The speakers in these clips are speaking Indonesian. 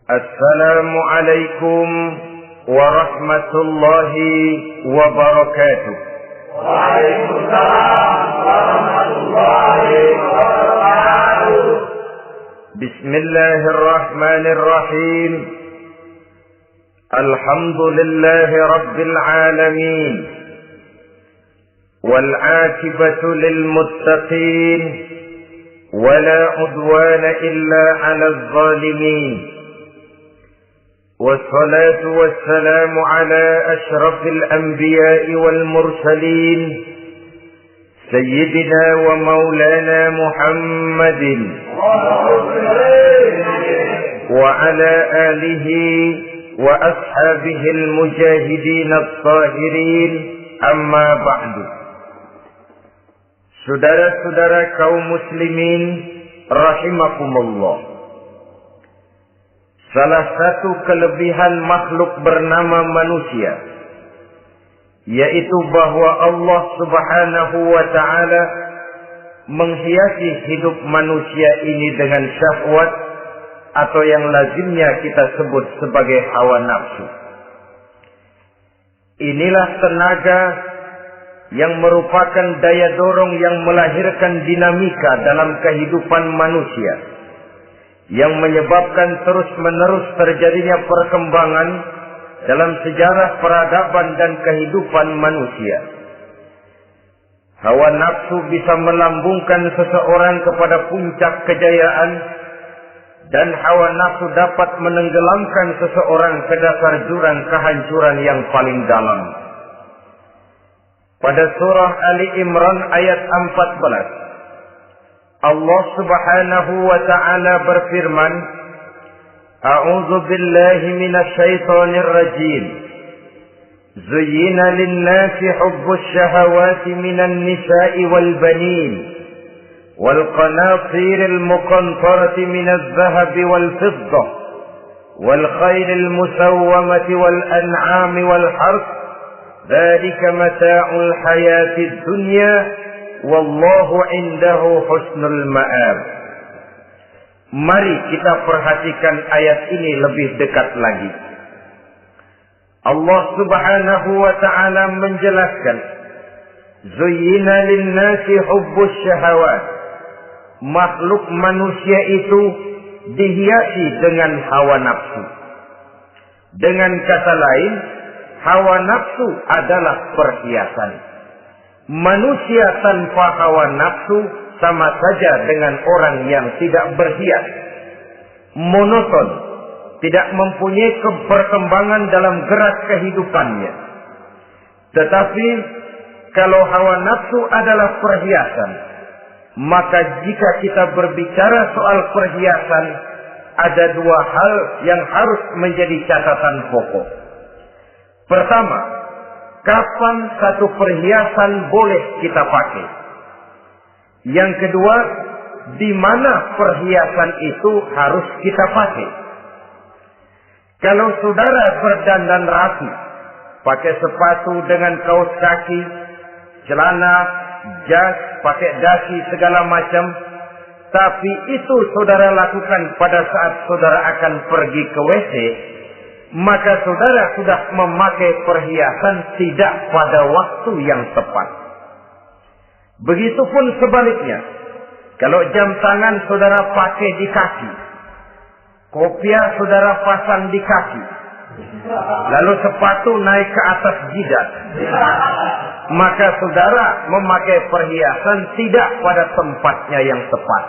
Assalamualaikum warahmatullahi wabarakatuh. Waalaikumsalam warahmatullahi wabarakatuh. Bismillahirrahmanirrahim. Alhamdulillahi rabbil alamin. Wal 'aqibatu lil muttaqin. Wala 'udwana illa 'alal zalimin. والصلاة والسلام على أشرف الأنبياء والمرسلين سيدنا ومولانا محمد وعلى آله وأصحابه المجاهدين الطاهرين أما بعد. Saudara-saudara kaum muslimin rahimakumullah. Salah satu kelebihan makhluk bernama manusia, yaitu bahwa Allah Subhanahu wa ta'ala menghiasi hidup manusia ini dengan syahwat atau yang lazimnya kita sebut sebagai hawa nafsu. Inilah tenaga yang merupakan daya dorong yang melahirkan dinamika dalam kehidupan manusia, yang menyebabkan terus-menerus terjadinya perkembangan dalam sejarah peradaban dan kehidupan manusia. Hawa nafsu bisa melambungkan seseorang kepada puncak kejayaan, dan hawa nafsu dapat menenggelamkan seseorang ke dasar jurang kehancuran yang paling dalam. Pada surah Ali Imran ayat 14, Allah Subhanahu wa ta'ala berfirman, A'udzu billahi minasy syaithanir rajim. Zuyyina lin-nasi hubbus syahawati minan nisa'i wal banin wal qanatiril muqantarati minadh dhahabi wal fiddah wal khaylil musawwamati wal an'ami wal harth. Dzalika mata'ul hayatid dunya. Wallahu indahu husnul ma'ab. Mari kita perhatikan ayat ini lebih dekat lagi. Allah Subhanahu wa ta'ala menjelaskan, Zuyyina lin-nasi hubbus syahawat. Makhluk manusia itu dihiasi dengan hawa nafsu. Dengan kata lain, hawa nafsu adalah perhiasan. Manusia tanpa hawa nafsu sama saja dengan orang yang tidak berhias, monoton, tidak mempunyai perkembangan dalam gerak kehidupannya. Tetapi kalau hawa nafsu adalah perhiasan, maka jika kita berbicara soal perhiasan, ada dua hal yang harus menjadi catatan pokok. Pertama, kapan satu perhiasan boleh kita pakai? Yang kedua, di mana perhiasan itu harus kita pakai? Kalau saudara berdandan rapi, pakai sepatu dengan kaos kaki, celana, jas, pakai dasi segala macam, tapi itu saudara lakukan pada saat saudara akan pergi ke WC, maka saudara sudah memakai perhiasan tidak pada waktu yang tepat. Begitupun sebaliknya, kalau jam tangan saudara pakai di kaki, kopiah saudara pasang di kaki, lalu sepatu naik ke atas jidat, maka saudara memakai perhiasan tidak pada tempatnya yang tepat.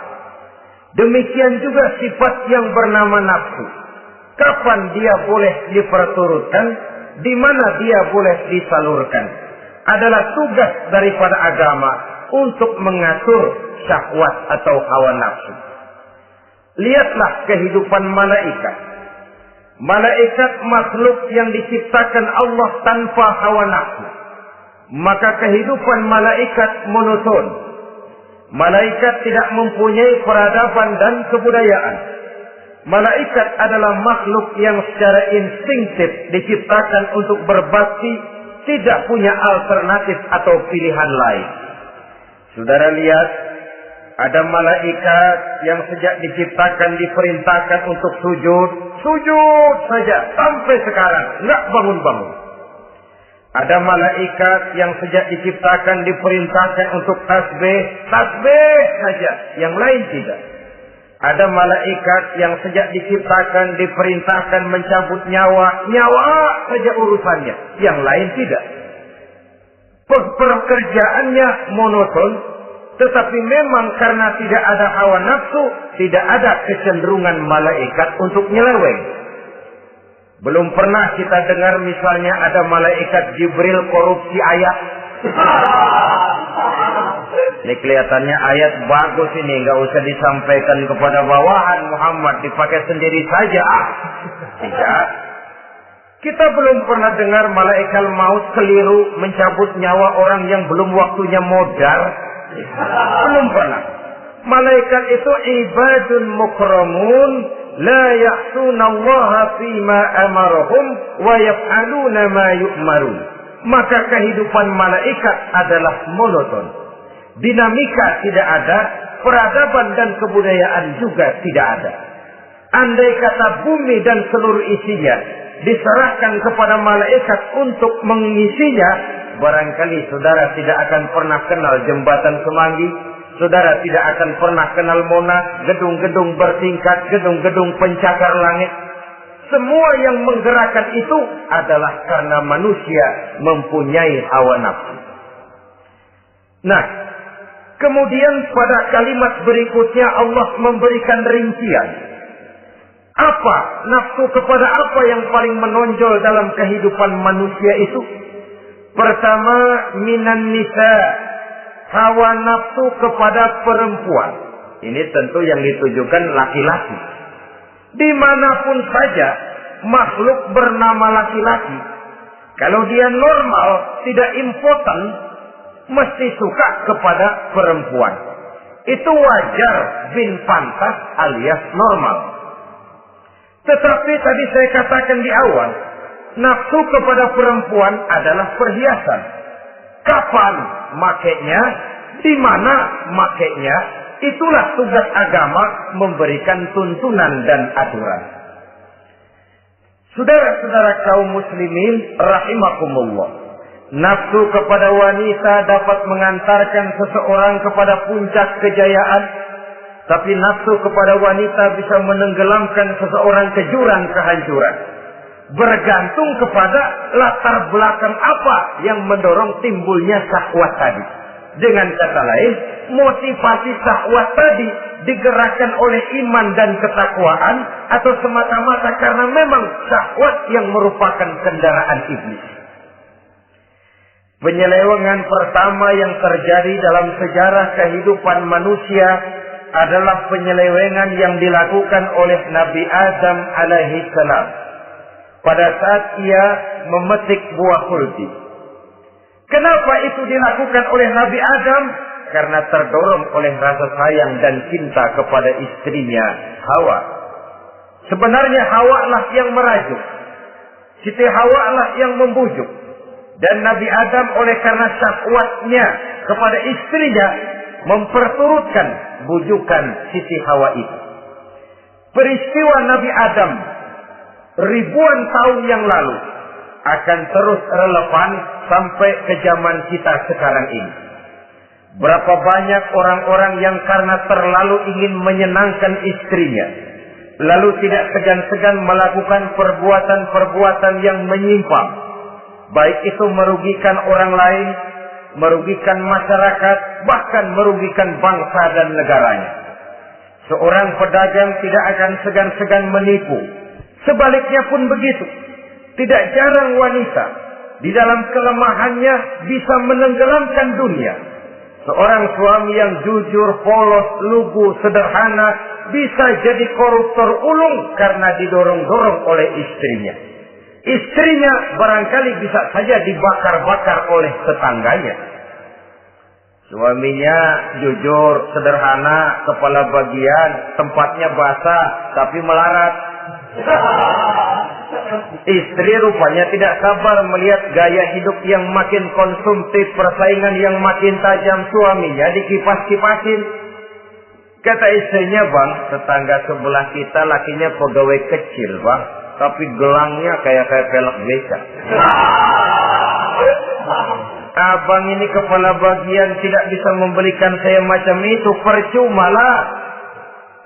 Demikian juga sifat yang bernama nafsu. Kapan dia boleh diperturutkan, di mana dia boleh disalurkan, adalah tugas daripada agama untuk mengatur syahwat atau hawa nafsu. Lihatlah kehidupan malaikat. Malaikat makhluk yang diciptakan Allah tanpa hawa nafsu. Maka kehidupan malaikat monoton. Malaikat tidak mempunyai peradaban dan kebudayaan. Malaikat adalah makhluk yang secara instinktif diciptakan untuk berbakti, tidak punya alternatif atau pilihan lain. Saudara lihat, ada malaikat yang sejak diciptakan diperintahkan untuk sujud. Sujud saja sampai sekarang, enggak bangun-bangun. Ada malaikat yang sejak diciptakan diperintahkan untuk tasbih. Tasbih saja, yang lain tidak. Ada malaikat yang sejak diciptakan diperintahkan mencabut nyawa. Nyawa saja urusannya, yang lain tidak. Pekerjaannya monoton, tetapi memang karena tidak ada hawa nafsu, tidak ada kecenderungan malaikat untuk nyeleweng. Belum pernah kita dengar misalnya ada malaikat Jibril korupsi ayat. Ini kelihatannya ayat bagus ini, nggak usah disampaikan kepada bawahan Muhammad, dipakai sendiri saja. Tidak. Kita belum pernah dengar malaikat maut keliru mencabut nyawa orang yang belum waktunya modar. Belum pernah. Malaikat itu ibadun mukramun, la ya'sunallaha fima amarahum wa yaf'aluna ma yu'marun. Maka kehidupan malaikat adalah monoton. Dinamika tidak ada, peradaban dan kebudayaan juga tidak ada. Andai kata bumi dan seluruh isinya diserahkan kepada malaikat untuk mengisinya, barangkali saudara tidak akan pernah kenal jembatan Semanggi, saudara tidak akan pernah kenal Monas, gedung-gedung bertingkat, gedung-gedung pencakar langit. Semua yang menggerakkan itu adalah karena manusia mempunyai hawa nafsu. Nah, kemudian pada kalimat berikutnya Allah memberikan rincian. Apa nafsu kepada apa yang paling menonjol dalam kehidupan manusia itu? Pertama, minan nisa, hawa nafsu kepada perempuan. Ini tentu yang ditujukan laki-laki. Dimanapun saja makhluk bernama laki-laki, kalau dia normal, tidak impoten, mesti suka kepada perempuan. Itu wajar, bin pantas alias normal. Tetapi tadi saya katakan di awal, nafsu kepada perempuan adalah perhiasan. Kapan makainya, di mana makainya, itulah tugas agama memberikan tuntunan dan aturan. Saudara-saudara kaum muslimin rahimakumullah, nafsu kepada wanita dapat mengantarkan seseorang kepada puncak kejayaan, tapi nafsu kepada wanita bisa menenggelamkan seseorang ke jurang kehancuran. Bergantung kepada latar belakang apa yang mendorong timbulnya syahwat tadi. Dengan kata lain, motivasi syahwat tadi digerakkan oleh iman dan ketakwaan, atau semata-mata karena memang syahwat yang merupakan kendaraan iblis. Penyelewengan pertama yang terjadi dalam sejarah kehidupan manusia adalah penyelewengan yang dilakukan oleh Nabi Adam alaihi salam pada saat ia memetik buah khuldi. Kenapa itu dilakukan oleh Nabi Adam? Karena terdorong oleh rasa sayang dan cinta kepada istrinya Hawa. Sebenarnya Hawa lah yang merajuk, Siti Hawa lah yang membujuk, dan Nabi Adam oleh karena syahwatnya kepada istrinya memperturutkan bujukan Siti Hawa itu. Peristiwa Nabi Adam ribuan tahun yang lalu akan terus relevan sampai ke zaman kita sekarang ini. Berapa banyak orang-orang yang karena terlalu ingin menyenangkan istrinya, lalu tidak segan-segan melakukan perbuatan-perbuatan yang menyimpang, baik itu merugikan orang lain, merugikan masyarakat, bahkan merugikan bangsa dan negaranya. Seorang pedagang tidak akan segan-segan menipu. Sebaliknya pun begitu. Tidak jarang wanita di dalam kelemahannya bisa menenggelamkan dunia. Seorang suami yang jujur, polos, lugu, sederhana bisa jadi koruptor ulung karena didorong-dorong oleh istrinya. Istrinya barangkali bisa saja dibakar-bakar oleh tetangganya. Suaminya jujur, sederhana, kepala bagian, tempatnya basah tapi melarat. Istri rupanya tidak sabar melihat gaya hidup yang makin konsumtif, persaingan yang makin tajam. Suaminya dikipas-kipasin. Kata istrinya, bang, tetangga sebelah kita lakinya pegawai kecil, bang, tapi gelangnya kayak pelek beca. Abang ini kepala bagian tidak bisa membelikan saya macam itu, percuma lah.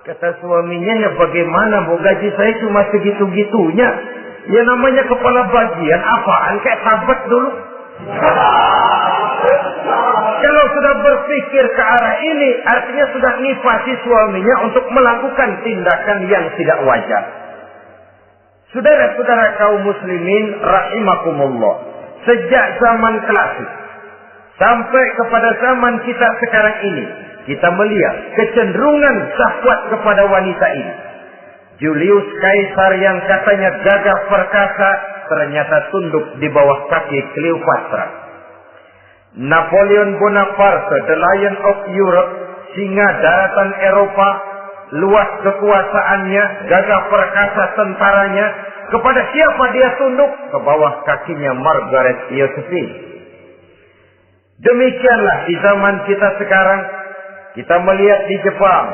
Kata suaminya, ya bagaimana, bu, gaji saya cuma segitu-gitunya. Ya namanya kepala bagian, apaan, kayak tabat dulu. Kalau sudah berpikir ke arah ini, artinya sudah nifasi suaminya untuk melakukan tindakan yang tidak wajar. Saudara-saudara kaum muslimin rahimakumullah, sejak zaman klasik sampai kepada zaman kita sekarang ini, kita melihat kecenderungan syahwat kepada wanita ini. Julius Caesar yang katanya gagah perkasa ternyata tunduk di bawah kaki Cleopatra. Napoleon Bonaparte, the Lion of Europe, singa daratan Eropa, luas kekuasaannya, gagah perkasa tentaranya, kepada siapa dia tunduk? Ke bawah kakinya Margaret Josephine. Demikianlah di zaman kita sekarang, kita melihat di Jepang,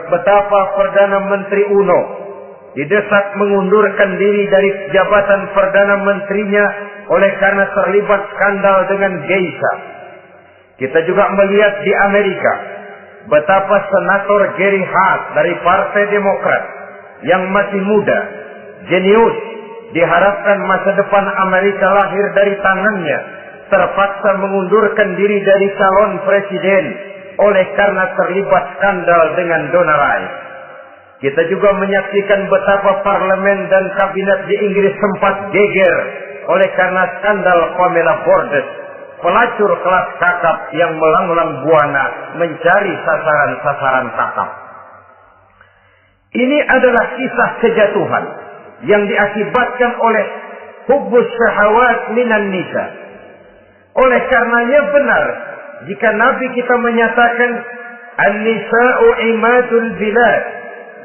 betapa Perdana Menteri Uno didesak mengundurkan diri dari jabatan Perdana Menterinya oleh karena terlibat skandal dengan geisha. Kita juga melihat di Amerika betapa Senator Gary Hart dari Partai Demokrat yang masih muda, jenius, diharapkan masa depan Amerika lahir dari tangannya, terpaksa mengundurkan diri dari calon presiden oleh karena terlibat skandal dengan Donna Rice. Kita juga menyaksikan betapa parlemen dan kabinet di Inggris sempat geger oleh karena skandal Pamela Bordes, pelacur kelas kakap yang melanglang buana mencari sasaran-sasaran kakap. Ini adalah kisah kejatuhan yang diakibatkan oleh hubbus syahawat minan nisa. Oleh karenanya benar jika Nabi kita menyatakan an-nisa'u imadul bilad,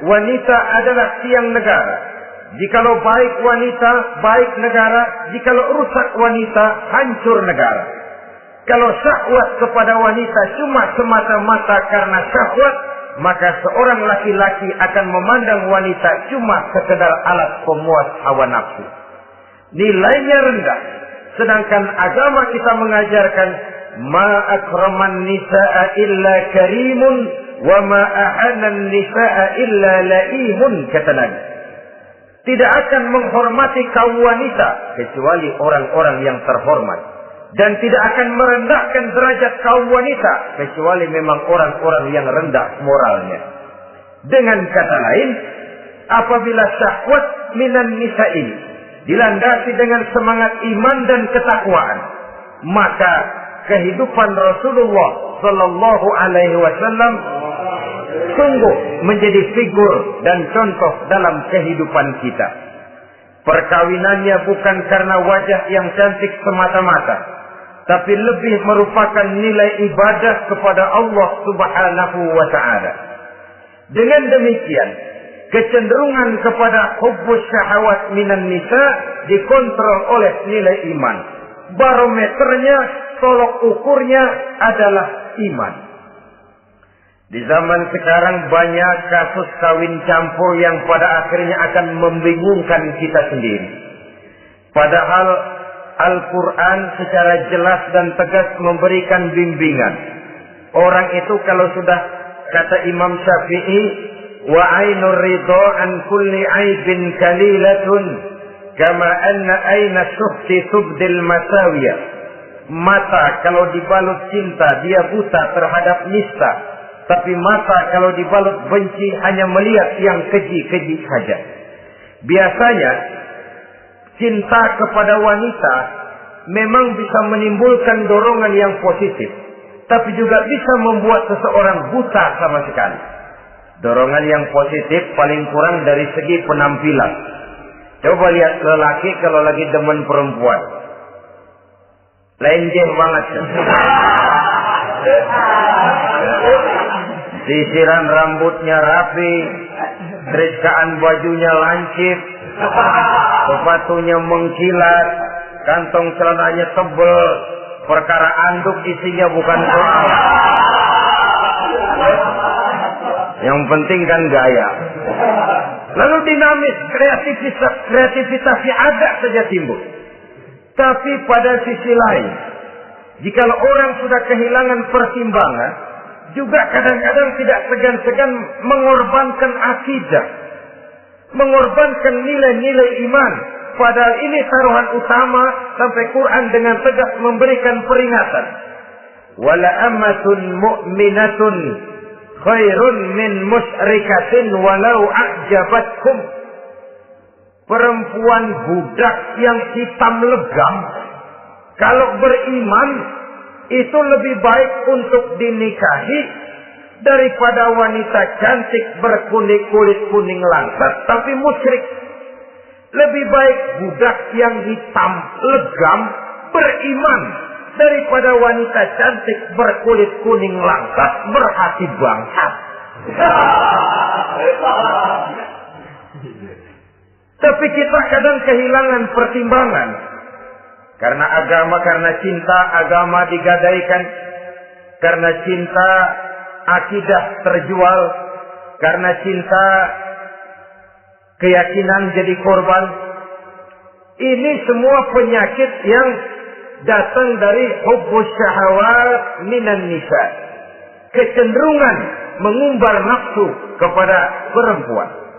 wanita adalah tiang negara. Jikalau baik wanita, baik negara. Jikalau rusak wanita, hancur negara. Kalau syahwat kepada wanita cuma semata-mata karena syahwat, maka seorang laki-laki akan memandang wanita cuma sekedar alat pemuas hawa nafsu. Nilainya rendah. Sedangkan agama kita mengajarkan ma akraman nisa'a illa karimun wa ma ahanan nisa'a illa laimun, kata Nabi. Tidak akan menghormati kaum wanita kecuali orang-orang yang terhormat, dan tidak akan merendahkan derajat kaum wanita kecuali memang orang-orang yang rendah moralnya. Dengan kata lain, apabila syahwat minan nisa ini dilandasi dengan semangat iman dan ketakwaan, maka kehidupan Rasulullah sallallahu alaihi wasallam sungguh menjadi figur dan contoh dalam kehidupan kita. Perkawinannya bukan karena wajah yang cantik semata-mata, tapi lebih merupakan nilai ibadah kepada Allah Subhanahu wa taala. Dengan demikian, kecenderungan kepada hubbus syahawat minan nisa dikontrol oleh nilai iman. Barometernya, tolok ukurnya adalah iman. Di zaman sekarang banyak kasus kawin campur yang pada akhirnya akan membingungkan kita sendiri. Padahal Al-Quran secara jelas dan tegas memberikan bimbingan. Orang itu kalau sudah, kata Imam Syafi'i, wa ainur ridha an kulli aibin kalilatun kama anna aina syuhti tubdil masawiya. Mata kalau dibalut cinta dia buta terhadap nista, tapi mata kalau dibalut benci hanya melihat yang keji-keji saja. Biasanya cinta kepada wanita memang bisa menimbulkan dorongan yang positif, tapi juga bisa membuat seseorang buta sama sekali. Dorongan yang positif paling kurang dari segi penampilan. Coba lihat lelaki kalau lagi demen perempuan, lenjeh banget. Sisiran rambutnya rapi, teriskaan bajunya lancip, sepatunya mengkilat, kantong celananya tebel, perkara anduk isinya bukan soal. Yang penting kan gaya. Lalu dinamis, kreativitasnya ada saja timbul. Tapi pada sisi lain, jika orang sudah kehilangan pertimbangan, juga kadang-kadang tidak segan-segan mengorbankan akidah, mengorbankan nilai-nilai iman. Padahal ini taruhan utama, sampai Quran dengan tegas memberikan peringatan. Wala ammatun mu'minatun khairun min musyrikatin walau a'jabatkum. Perempuan budak yang hitam legam, kalau beriman, itu lebih baik untuk dinikahi daripada wanita cantik berkulit kuning langsat tapi musyrik. Lebih baik budak yang hitam legam beriman daripada wanita cantik berkulit kuning langsat berhati bangsat. Tapi kita kadang kehilangan pertimbangan. Karena agama, karena cinta agama digadaikan. Karena cinta akidah terjual. Karena cinta keyakinan jadi korban. Ini semua penyakit yang datang dari hubbus syahawat minan nisa. Kecenderungan mengumbar nafsu kepada perempuan.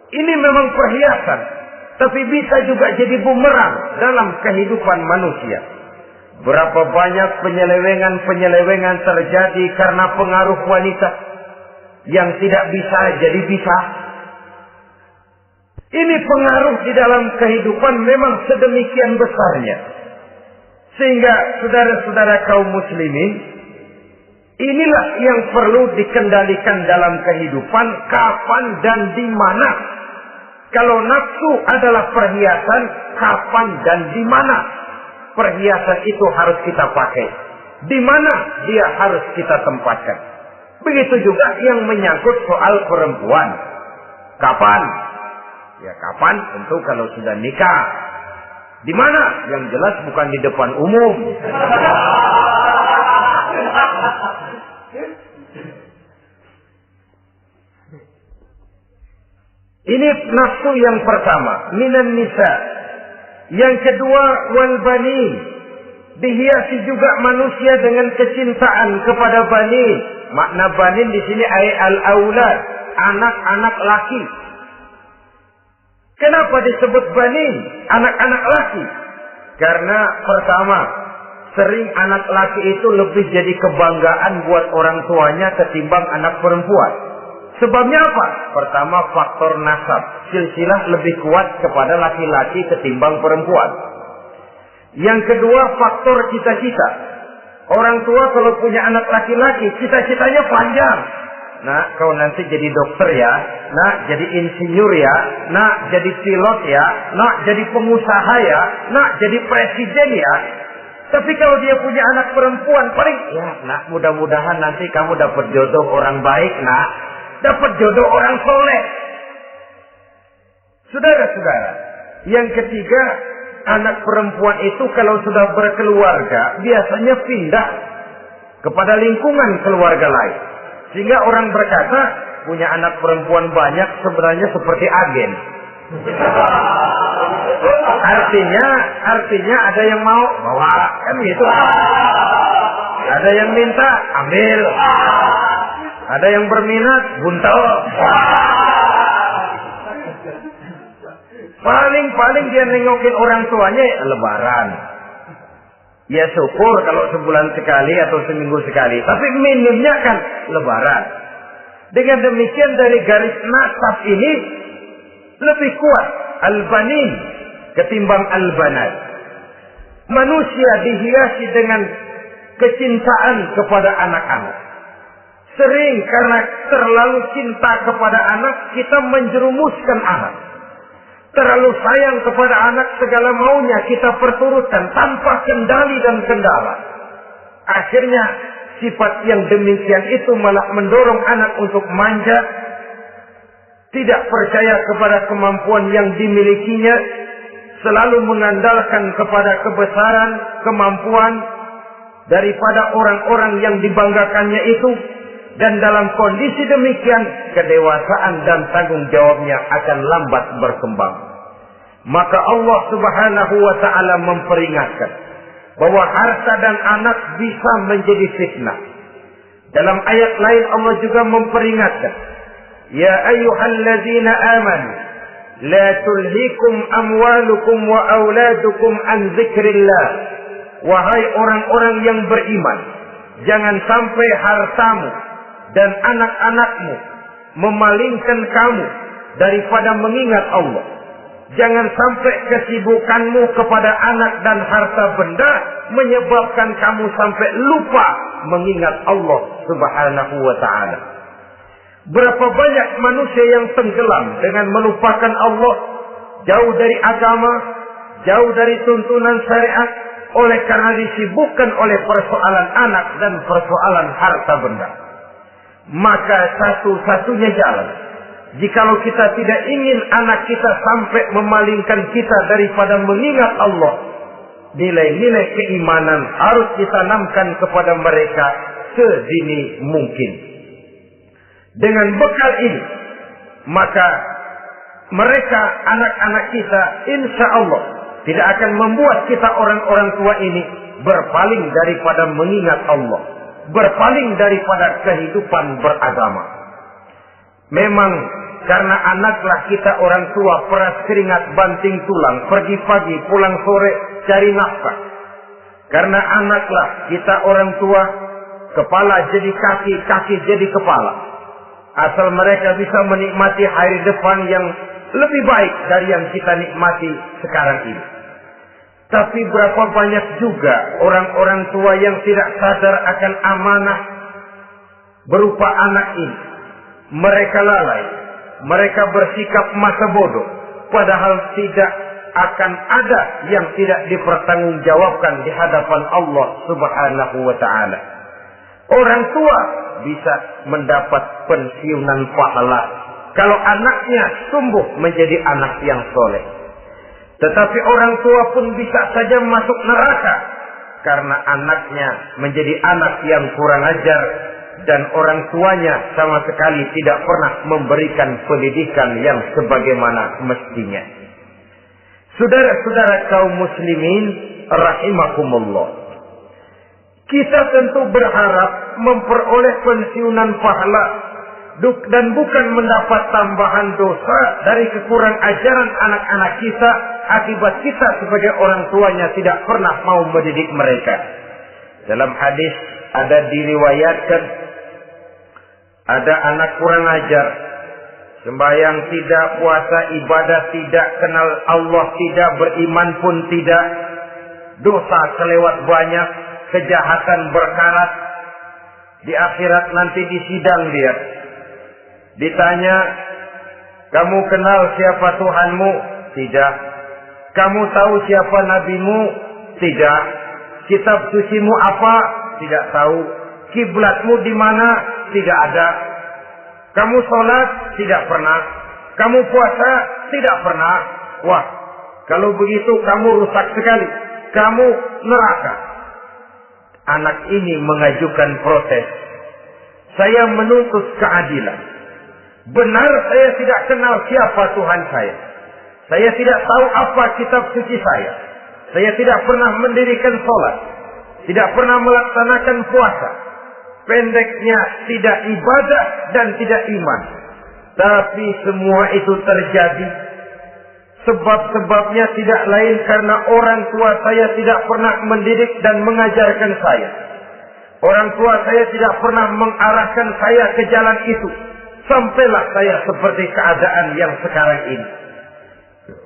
Ini memang perhiasan, tapi bisa juga jadi bumerang dalam kehidupan manusia. Berapa banyak penyelewengan terjadi karena pengaruh wanita yang tidak bisa jadi bisa. Ini pengaruh di dalam kehidupan memang sedemikian besarnya. Sehingga saudara-saudara kaum muslimin, inilah yang perlu dikendalikan dalam kehidupan, kapan dan di mana. Kalau nafsu adalah perhiasan, kapan dan di mana perhiasan itu harus kita pakai. Di mana dia harus kita tempatkan. Begitu juga yang menyangkut soal perempuan. Kapan? Ya kapan? Tentu kalau sudah nikah. Di mana? Yang jelas bukan di depan umum. Ini nafsu yang pertama, minan nisa. Yang kedua, wal banin. Dihiasi juga manusia dengan kecintaan kepada banin. Makna banin di sini ay al-aulad, anak-anak laki. Kenapa disebut banin, anak-anak laki? Karena pertama, sering anak laki itu lebih jadi kebanggaan buat orang tuanya ketimbang anak perempuan. Sebabnya apa? Pertama, faktor nasab. Silsilah lebih kuat kepada laki-laki ketimbang perempuan. Yang kedua, faktor cita-cita. Orang tua kalau punya anak laki-laki, cita-citanya panjang. Nak, kau nanti jadi dokter ya. Nak, jadi insinyur ya. Nak, jadi pilot ya. Nak, jadi pengusaha ya. Nak, jadi presiden ya. Tapi kalau dia punya anak perempuan, paling, ya nak, mudah-mudahan nanti kamu dapat jodoh orang baik, nak. Dapat jodoh orang soleh. Saudara-saudara, yang ketiga, anak perempuan itu kalau sudah berkeluarga, biasanya pindah kepada lingkungan keluarga lain. Sehingga orang berkata, punya anak perempuan banyak sebenarnya seperti agen. Artinya ada yang mau bawa, kan gitu. Ada yang minta, ambil. Ada yang berminat, buntel. Paling dia nengokin orang tuanya lebaran. Ya syukur kalau sebulan sekali atau seminggu sekali. Tapi minimnya kan lebaran. Dengan demikian dari garis nasab ini lebih kuat al-banin ketimbang al-banat. Manusia dihiasi dengan kecintaan kepada anak-anak. Sering karena terlalu cinta kepada anak, kita menjerumuskan anak. Terlalu sayang kepada anak, segala maunya kita perturutkan tanpa kendali dan kendala. Akhirnya sifat yang demikian itu malah mendorong anak untuk manja, tidak percaya kepada kemampuan yang dimilikinya, selalu mengandalkan kepada kebesaran, kemampuan daripada orang-orang yang dibanggakannya itu. Dan dalam kondisi demikian, kedewasaan dan tanggung jawabnya akan lambat berkembang. Maka Allah Subhanahu wa ta'ala memperingatkan bahwa harta dan anak bisa menjadi fitnah. Dalam ayat lain Allah juga memperingatkan, ya ayyuhalladzina amanu la tulhikum amwalukum wa auladukum an dzikrillah. Wahai orang-orang yang beriman, jangan sampai hartamu dan anak-anakmu memalingkan kamu daripada mengingat Allah. Jangan sampai kesibukanmu kepada anak dan harta benda menyebabkan kamu sampai lupa mengingat Allah Subhanahu wa ta'ala. Berapa banyak manusia yang tenggelam dengan melupakan Allah, jauh dari agama, jauh dari tuntunan syariat, oleh karena disibukkan oleh persoalan anak dan persoalan harta benda. Maka satu-satunya jalan, jikalau kita tidak ingin anak kita sampai memalingkan kita daripada mengingat Allah, nilai-nilai keimanan harus ditanamkan kepada mereka sedini mungkin. Dengan bekal ini, maka mereka, anak-anak kita, insya Allah tidak akan membuat kita orang-orang tua ini berpaling daripada mengingat Allah, berpaling daripada kehidupan beragama. Memang karena anaklah kita orang tua peras keringat banting tulang, pergi pagi pulang sore cari nafkah. Karena anaklah kita orang tua kepala jadi kaki, kaki jadi kepala. Asal mereka bisa menikmati hari depan yang lebih baik dari yang kita nikmati sekarang ini. Tapi berapa banyak juga orang-orang tua yang tidak sadar akan amanah berupa anak ini. Mereka lalai, mereka bersikap masa bodoh, padahal tidak akan ada yang tidak dipertanggungjawabkan di hadapan Allah Subhanahu wa ta'ala. Orang tua bisa mendapat pensiunan pahala kalau anaknya tumbuh menjadi anak yang soleh. Tetapi orang tua pun bisa saja masuk neraka karena anaknya menjadi anak yang kurang ajar dan orang tuanya sama sekali tidak pernah memberikan pendidikan yang sebagaimana mestinya. Saudara-saudara kaum muslimin rahimakumullah, kita tentu berharap memperoleh pensiunan pahala dan bukan mendapat tambahan dosa dari kekurang ajaran anak-anak kita akibat kita sebagai orang tuanya tidak pernah mau mendidik mereka. Dalam hadis ada diriwayatkan, ada anak kurang ajar, sembahyang tidak, puasa ibadah tidak, kenal Allah tidak, beriman pun tidak, dosa kelewat banyak, kejahatan berkarat. Di akhirat nanti disidang dia, ditanya, kamu kenal siapa Tuhanmu? Tidak. Kamu tahu siapa nabimu? Tidak. Kitab sucimu apa? Tidak tahu. Kiblatmu di mana? Tidak ada. Kamu sholat? Tidak pernah. Kamu puasa? Tidak pernah. Wah, kalau begitu kamu rusak sekali. Kamu neraka. Anak ini mengajukan protes. Saya menuntut keadilan. Benar saya tidak kenal siapa Tuhan saya. Saya tidak tahu apa kitab suci saya. Saya tidak pernah mendirikan sholat. Tidak pernah melaksanakan puasa. Pendeknya tidak ibadah dan tidak iman. Tapi semua itu terjadi. Sebab-sebabnya tidak lain karena orang tua saya tidak pernah mendidik dan mengajarkan saya. Orang tua saya tidak pernah mengarahkan saya ke jalan itu. Sampailah saya seperti keadaan yang sekarang ini.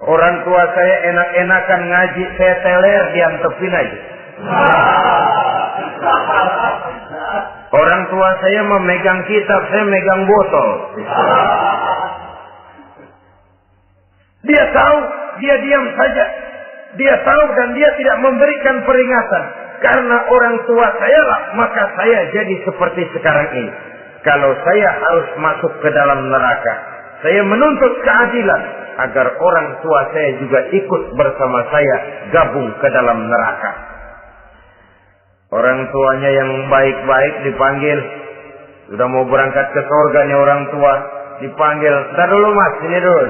Orang tua saya enak-enakan ngaji, saya teler diantepin aja. Orang tua saya memegang kitab, saya megang botol. Dia tahu, dia diam saja. Dia tahu dan dia tidak memberikan peringatan. Karena orang tua saya lah, maka saya jadi seperti sekarang ini. Kalau saya harus masuk ke dalam neraka, saya menuntut keadilan agar orang tua saya juga ikut bersama saya gabung ke dalam neraka. Orang tuanya yang baik-baik dipanggil, Sudah mau berangkat ke surga nih orang tua, dipanggil, "Ntar dulu Mas, sini dulu."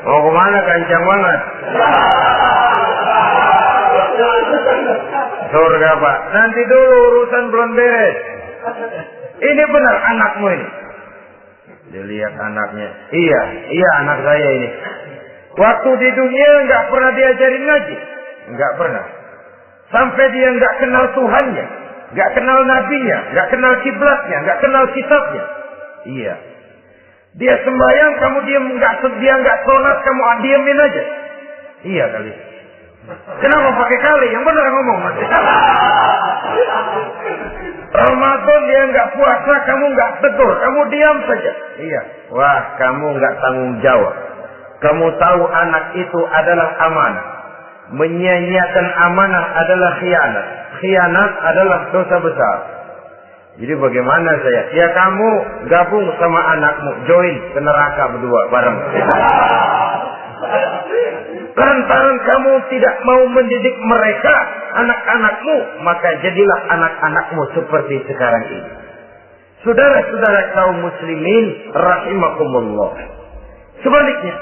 Mau kemana, kencang banget? Surga Pak. Nanti dulu, urusan belum beres. Ini benar anakmu ini. Dilihat anaknya. Iya anak saya ini. Waktu di dunia nggak pernah diajarin ngaji. Nggak pernah. Sampai dia nggak kenal Tuhannya. Nggak kenal nabinya. Nggak kenal kiblatnya. Nggak kenal kitabnya. Iya. Dia sembahyang, kamu diam, dia nggak sholat, kamu diemin aja. Iya kali. Kenapa pakai kali? Yang benar ngomong Mas. Ramadan dia nggak puasa, kamu nggak tegur, kamu diam saja. Iya. Wah, kamu nggak tanggung jawab. Kamu tahu anak itu adalah amanah. Menyia-nyiakan amanah adalah khianat. Khianat adalah dosa besar. Jadi bagaimana saya? Ya kamu gabung sama anakmu, join ke neraka berdua bareng. Lantaran kamu tidak mau mendidik mereka, anak-anakmu, maka jadilah anak-anakmu seperti sekarang ini. Saudara-saudara kaum muslimin rahimakumullah. Sebaliknya,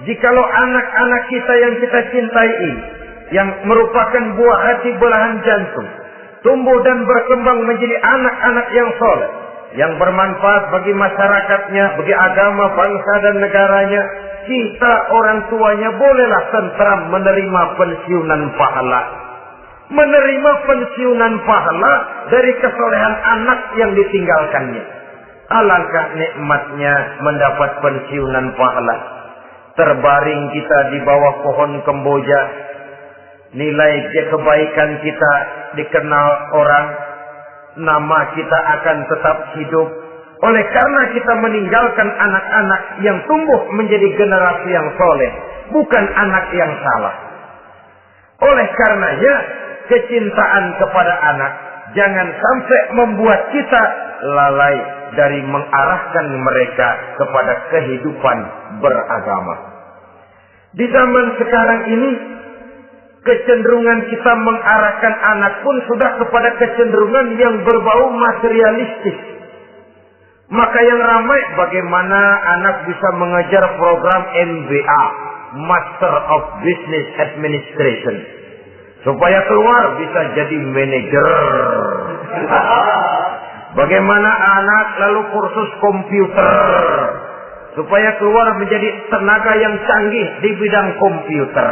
jikalau anak-anak kita yang kita cintai ini, yang merupakan buah hati belahan jantung, tumbuh dan berkembang menjadi anak-anak yang soleh, yang bermanfaat bagi masyarakatnya, bagi agama, bangsa dan negaranya, kita orang tuanya bolehlah tentram menerima pensiunan pahala. Menerima pensiunan pahala dari kesolehan anak yang ditinggalkannya. Alangkah nikmatnya mendapat pensiunan pahala. Terbaring kita di bawah pohon kemboja. Nilai kebaikan kita dikenal orang. Nama kita akan tetap hidup. Oleh karena kita meninggalkan anak-anak yang tumbuh menjadi generasi yang soleh. Bukan anak yang salah. Oleh karenanya, kecintaan kepada anak jangan sampai membuat kita lalai dari mengarahkan mereka kepada kehidupan beragama. Di zaman sekarang ini, kecenderungan kita mengarahkan anak pun sudah kepada kecenderungan yang berbau materialistis. Maka yang ramai bagaimana anak bisa mengejar program MBA, Master of Business Administration, supaya keluar bisa jadi manajer. Bagaimana anak lalu kursus komputer, supaya keluar menjadi tenaga yang canggih di bidang komputer.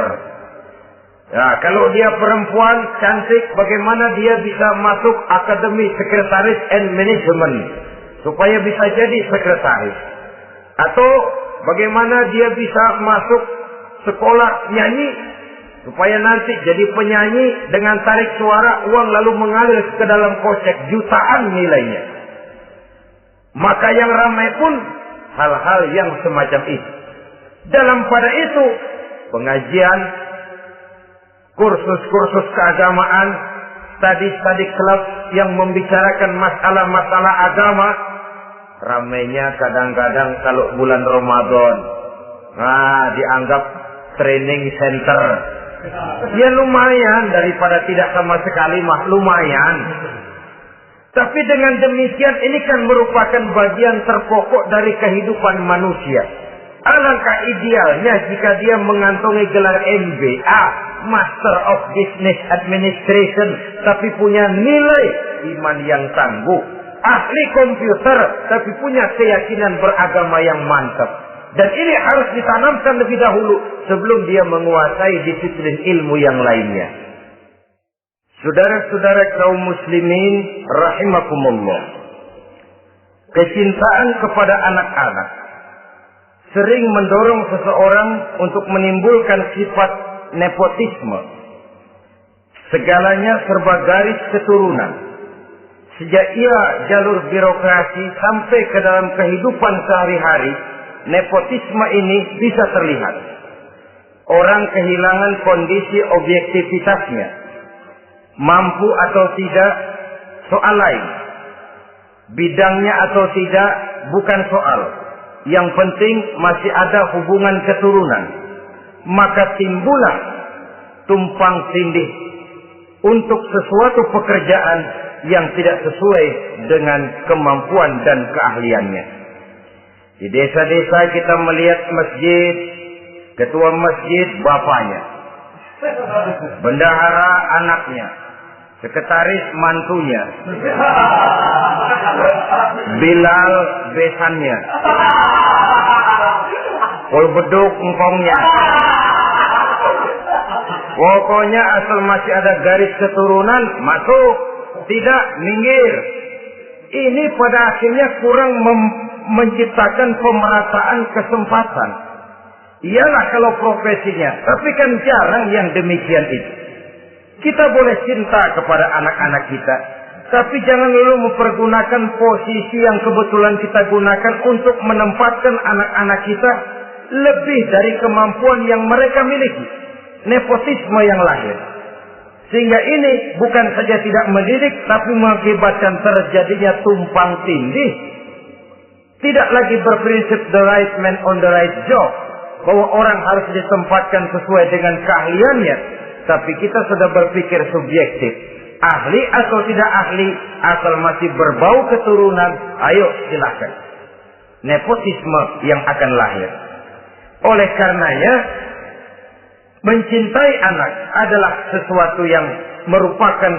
Ya, kalau dia perempuan cantik, bagaimana dia bisa masuk Akademi Sekretaris and Management, supaya bisa jadi sekretaris. Atau bagaimana dia bisa masuk sekolah nyanyi, supaya nanti jadi penyanyi dengan tarik suara, uang lalu mengalir ke dalam kocek jutaan nilainya. Maka yang ramai pun hal-hal yang semacam itu. Dalam pada itu, pengajian, kursus-kursus keagamaan, study club yang membicarakan masalah-masalah agama, ramainya kadang-kadang kalau bulan Ramadan, dianggap training center. Ya lumayan, daripada tidak sama sekali mah lumayan. Tapi dengan demikian ini kan merupakan bagian terpokok dari kehidupan manusia. Alangkah idealnya jika dia mengantongi gelar MBA, Master of Business Administration, tapi punya nilai iman yang tangguh, ahli komputer, tapi punya keyakinan beragama yang mantap. Dan ini harus ditanamkan lebih dahulu sebelum dia menguasai disiplin ilmu yang lainnya. Saudara-saudara kaum muslimin rahimakumullah. Kecintaan kepada anak-anak sering mendorong seseorang untuk menimbulkan sifat nepotisme. Segalanya serba garis keturunan. Sejak ia jalur birokrasi sampai ke dalam kehidupan sehari-hari, nepotisme ini bisa terlihat. Orang kehilangan kondisi objektivitasnya. Mampu atau tidak, soal lain. Bidangnya atau tidak, bukan soal. Yang penting masih ada hubungan keturunan. Maka timbullah tumpang tindih untuk sesuatu pekerjaan yang tidak sesuai dengan kemampuan dan keahliannya. Di desa-desa kita melihat masjid, ketua masjid bapaknya, bendahara anaknya, sekretaris mantunya, Bilal besannya, polbeduk engkongnya. Pokoknya asal masih ada garis keturunan, masuk, tidak minggir. Ini pada akhirnya kurang menciptakan pemerataan kesempatan. Iyalah kalau profesinya, tapi kan jarang yang demikian itu. Kita boleh cinta kepada anak-anak kita, tapi jangan lalu mempergunakan posisi yang kebetulan kita gunakan untuk menempatkan anak-anak kita lebih dari kemampuan yang mereka miliki. Nepotisme yang lahir. Sehingga ini bukan saja tidak mendidik, tapi mengakibatkan terjadinya tumpang tindih. Tidak lagi berprinsip the right man on the right job, bahwa orang harus ditempatkan sesuai dengan keahliannya, tapi kita sudah berpikir subjektif. Ahli atau tidak ahli, asal masih berbau keturunan, ayo silahkan. Nepotisme yang akan lahir. Oleh karenanya, mencintai anak adalah sesuatu yang merupakan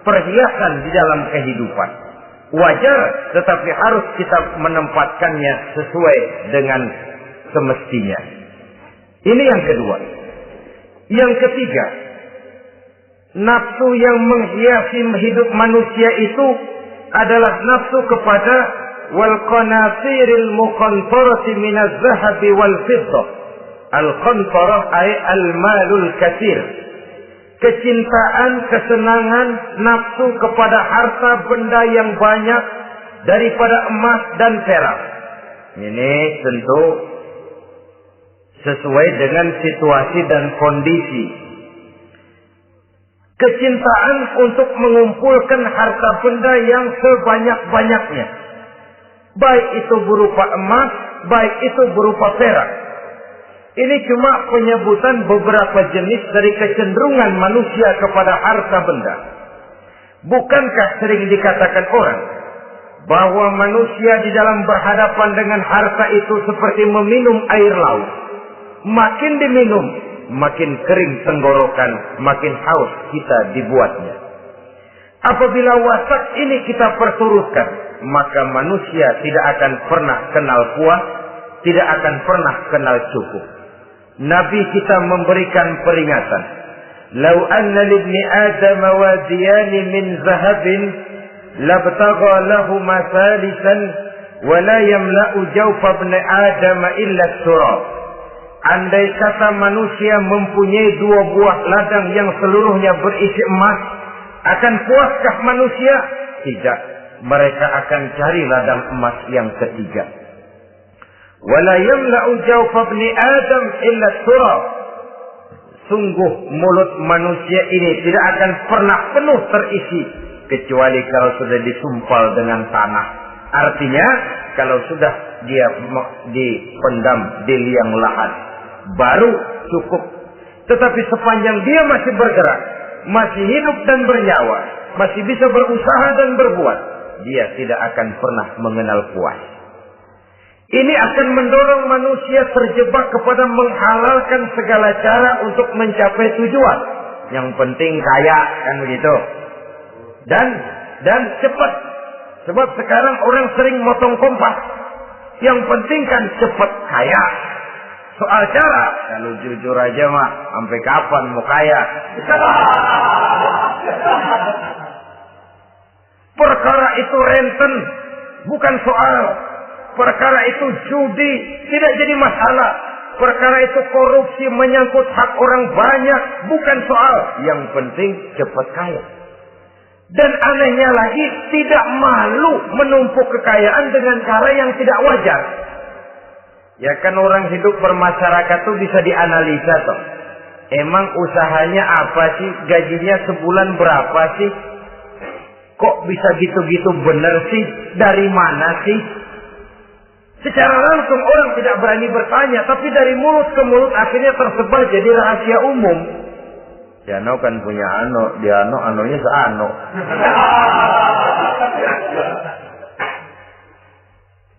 perhiasan di dalam kehidupan. Wajar, tetapi harus kita menempatkannya sesuai dengan semestinya. Ini yang kedua. Yang ketiga, nafsu yang menghiasi hidup manusia itu adalah nafsu kepada wal qanatiril muqantarati minaz zahabi wal fiddah. Al-qantarah ay al-malul katsir. Kecintaan, kesenangan, nafsu kepada harta benda yang banyak daripada emas dan perak. Ini tentu sesuai dengan situasi dan kondisi. Kecintaan untuk mengumpulkan harta benda yang sebanyak-banyaknya. Baik itu berupa emas, baik itu berupa perak. Ini cuma penyebutan beberapa jenis dari kecenderungan manusia kepada harta benda. Bukankah sering dikatakan orang bahwa manusia di dalam berhadapan dengan harta itu seperti meminum air laut. Makin diminum, makin kering tenggorokan, makin haus kita dibuatnya. Apabila watak ini kita perturutkan, maka manusia tidak akan pernah kenal puas, tidak akan pernah kenal cukup. Nabi kita memberikan peringatan. Lau anna libni Adam wadiyan min zahabin labtagha lahuma thalithan wa la yamla'u jawfa ibni Adam illa turab. Andai kata manusia mempunyai dua buah ladang yang seluruhnya berisi emas, akan puaskah manusia? Tidak. Mereka akan cari ladang emas yang ketiga. Wala yamla'u jawfa ibni Adam illa turab. Sungguh mulut manusia ini tidak akan pernah penuh terisi kecuali kalau sudah disumpal dengan tanah. Artinya kalau sudah dia dipendam di liang lahat baru cukup. Tetapi sepanjang dia masih bergerak, masih hidup dan bernyawa, masih bisa berusaha dan berbuat, dia tidak akan pernah mengenal puas. Ini akan mendorong manusia terjebak kepada menghalalkan segala cara untuk mencapai tujuan. Yang penting kaya, kan begitu. Dan cepat. Sebab sekarang orang sering motong kompas. Yang penting kan cepat kaya. Soal cara, kalau jujur aja mah, sampai kapan mau kaya? Perkara itu renten, bukan soal. Perkara itu judi, tidak jadi masalah. Perkara itu korupsi menyangkut hak orang banyak, bukan soal. Yang penting cepat kaya. Dan anehnya lagi, tidak malu menumpuk kekayaan dengan cara yang tidak wajar. Ya kan orang hidup bermasyarakat tuh bisa dianalisa toh. Emang usahanya apa sih? Gajinya sebulan berapa sih? Kok bisa gitu-gitu bener sih? Dari mana sih? Secara langsung orang tidak berani bertanya, tapi dari mulut ke mulut akhirnya tersebar jadi rahasia umum. Jano kan punya ano, dia anonya seano.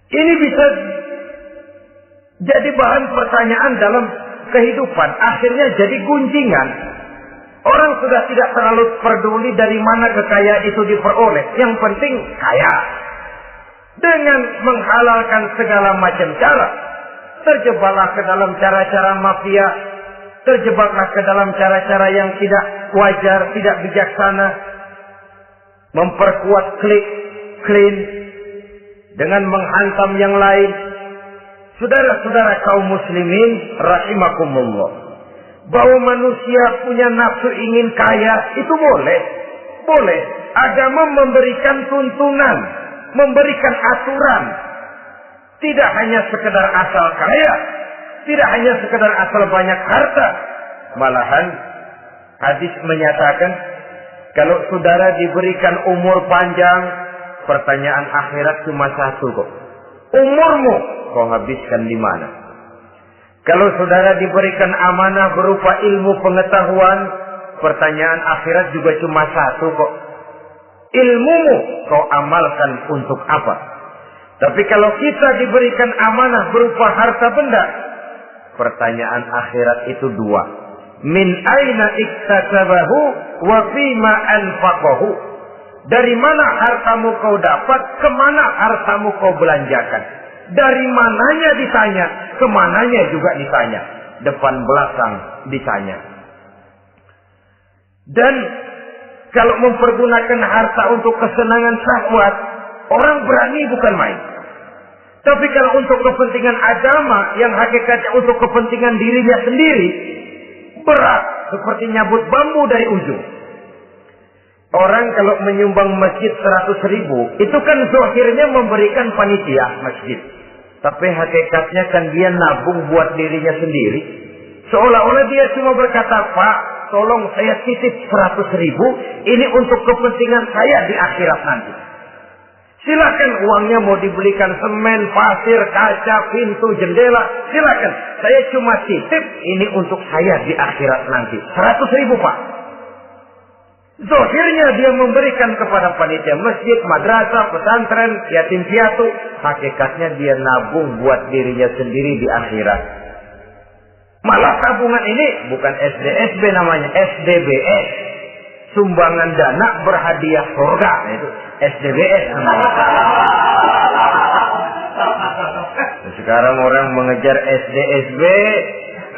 Ini bisa jadi bahan pertanyaan dalam kehidupan. Akhirnya jadi gunjingan. Orang sudah tidak terlalu peduli dari mana kekayaan itu diperoleh. Yang penting kaya. Dengan menghalalkan segala macam cara. Terjebaklah ke dalam cara-cara mafia. Terjebaklah ke dalam cara-cara yang tidak wajar, tidak bijaksana. Memperkuat klaim dengan menghantam yang lain. Saudara-saudara kaum muslimin rahimakumullah, bahwa manusia punya nafsu ingin kaya itu boleh. Boleh. Agama memberikan tuntunan, memberikan aturan. Tidak hanya sekedar asal kaya, tidak hanya sekedar asal banyak harta. Malahan hadis menyatakan kalau saudara diberikan umur panjang, pertanyaan akhirat cuma satu kok. Umurmu kau habiskan di mana? Kalau saudara diberikan amanah berupa ilmu pengetahuan, pertanyaan akhirat juga cuma satu kok. Ilmumu kau amalkan untuk apa? Tapi kalau kita diberikan amanah berupa harta benda, pertanyaan akhirat itu dua. Min aina iktasabahu wa fima anfaqahu. Dari mana hartamu kau dapat, kemana hartamu kau belanjakan. Dari mananya ditanya, kemananya juga ditanya. Depan belakang ditanya. Dan kalau mempergunakan harta untuk kesenangan syahwat, orang berani bukan main. Tapi kalau untuk kepentingan agama, yang hakikatnya untuk kepentingan dirinya sendiri, berat seperti nyabut bambu dari ujung. Orang kalau menyumbang masjid 100.000, itu kan zahirnya memberikan panitia masjid. Tapi hakikatnya kan dia nabung buat dirinya sendiri. Seolah-olah dia cuma berkata, Pak, tolong saya titip 100.000, ini untuk kepentingan saya di akhirat nanti. Silakan uangnya mau dibelikan semen, pasir, kaca, pintu, jendela, silakan. Saya cuma titip, ini untuk saya di akhirat nanti. 100.000 Pak. Zahirnya dia memberikan kepada panitia masjid, madrasah, pesantren, yatim piatu. Hakikatnya dia nabung buat dirinya sendiri di akhirat. Malah tabungan ini bukan SDSB namanya, SDBS. Sumbangan dana berhadiah surga. Itu SDBS namanya. Sekarang orang mengejar SDSB,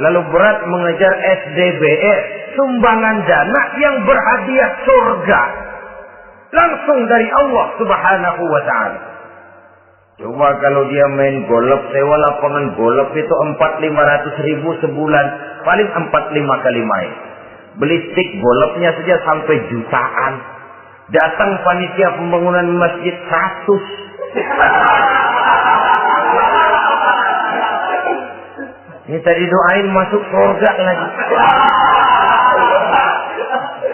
lalu berat mengejar SDBS. Sumbangan dana yang berhadiah surga. Langsung dari Allah subhanahu wa ta'ala. Coba kalau dia main golf, sewa lapangan golf itu 400-500 sebulan. Paling 45 kali main. Beli stick golfnya saja sampai jutaan. Datang panitia pembangunan masjid 100. Ini tadi doain masuk surga lagi.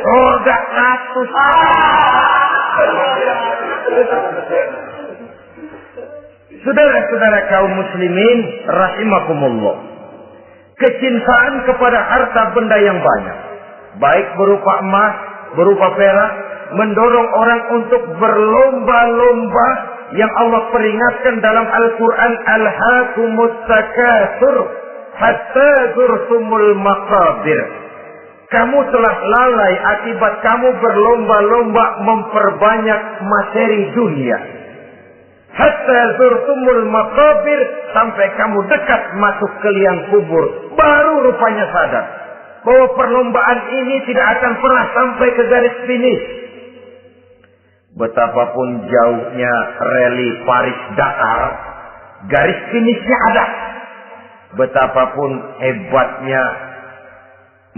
Surga 100. Saudara-saudara kaum muslimin rahimakumullah. Kecintaan kepada harta benda yang banyak, baik berupa emas, berupa perak, mendorong orang untuk berlomba-lomba yang Allah peringatkan dalam Al-Quran, Alhaakumut takatsur hatta zurtumul maqabir. Kamu telah lalai akibat kamu berlomba-lomba memperbanyak materi dunia. Hatta zurtumul maqabir, sampai kamu dekat masuk ke liang kubur, baru rupanya sadar bahwa perlombaan ini tidak akan pernah sampai ke garis finish. Betapapun jauhnya rally Paris-Dakar, garis finishnya ada. Betapapun hebatnya